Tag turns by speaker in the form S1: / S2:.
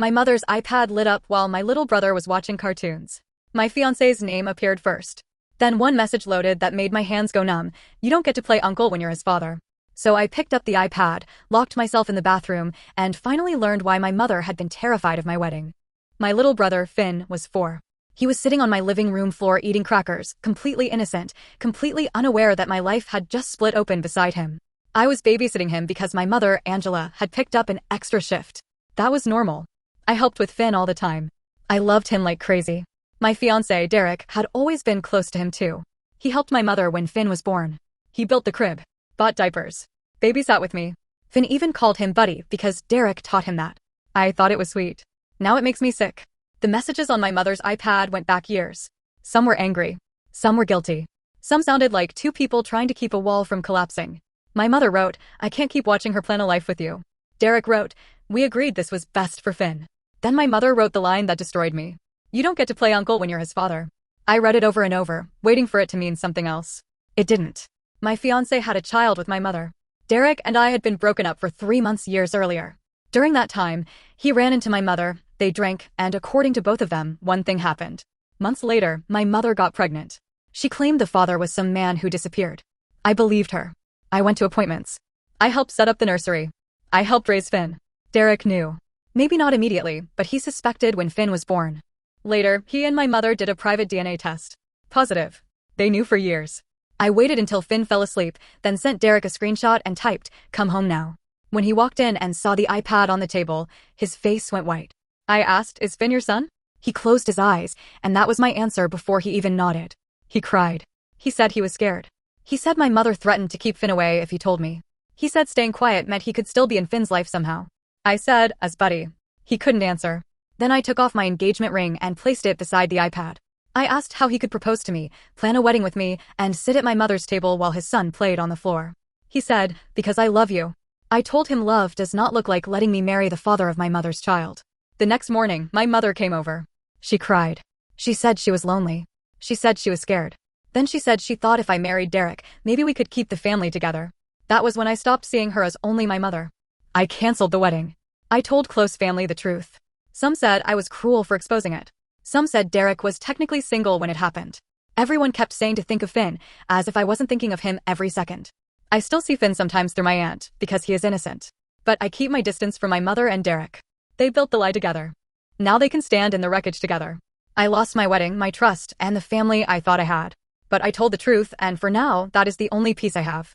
S1: My mother's iPad lit up while my little brother was watching cartoons. My fiancé's name appeared first. Then one message loaded that made my hands go numb. You don't get to play uncle when you're his father. So I picked up the iPad, locked myself in the bathroom, and finally learned why my mother had been terrified of my wedding. My little brother, Finn, was 4. He was sitting on my living room floor eating crackers, completely innocent, completely unaware that my life had just split open beside him. I was babysitting him because my mother, Angela, had picked up an extra shift. That was normal. I helped with Finn all the time. I loved him like crazy. My fiancé, Derek, had always been close to him too. He helped my mother when Finn was born. He built the crib, bought diapers, babysat with me. Finn even called him Buddy because Derek taught him that. I thought it was sweet. Now it makes me sick. The messages on my mother's iPad went back years. Some were angry. Some were guilty. Some sounded like two people trying to keep a wall from collapsing. My mother wrote, I can't keep watching her plan a life with you. Derek wrote, we agreed this was best for Finn. Then my mother wrote the line that destroyed me. You don't get to play uncle when you're his father. I read it over and over, waiting for it to mean something else. It didn't. My fiancé had a child with my mother. Derek and I had been broken up for 3 months years earlier. During that time, he ran into my mother, they drank, and according to both of them, one thing happened. Months later, my mother got pregnant. She claimed the father was some man who disappeared. I believed her. I went to appointments. I helped set up the nursery. I helped raise Finn. Derek knew. Maybe not immediately, but he suspected when Finn was born. Later, he and my mother did a private DNA test. Positive. They knew for years. I waited until Finn fell asleep, then sent Derek a screenshot and typed, come home now. When he walked in and saw the iPad on the table, his face went white. I asked, is Finn your son? He closed his eyes, and that was my answer before he even nodded. He cried. He said he was scared. He said my mother threatened to keep Finn away if he told me. He said staying quiet meant he could still be in Finn's life somehow. I said, as Buddy. He couldn't answer. Then I took off my engagement ring and placed it beside the iPad. I asked how he could propose to me, plan a wedding with me, and sit at my mother's table while his son played on the floor. He said, because I love you. I told him love does not look like letting me marry the father of my mother's child. The next morning, my mother came over. She cried. She said she was lonely. She said she was scared. Then she said she thought if I married Derek, maybe we could keep the family together. That was when I stopped seeing her as only my mother. I canceled the wedding. I told close family the truth. Some said I was cruel for exposing it. Some said Derek was technically single when it happened. Everyone kept saying to think of Finn, as if I wasn't thinking of him every second. I still see Finn sometimes through my aunt, because he is innocent. But I keep my distance from my mother and Derek. They built the lie together. Now they can stand in the wreckage together. I lost my wedding, my trust, and the family I thought I had. But I told the truth, and for now, that is the only peace I have.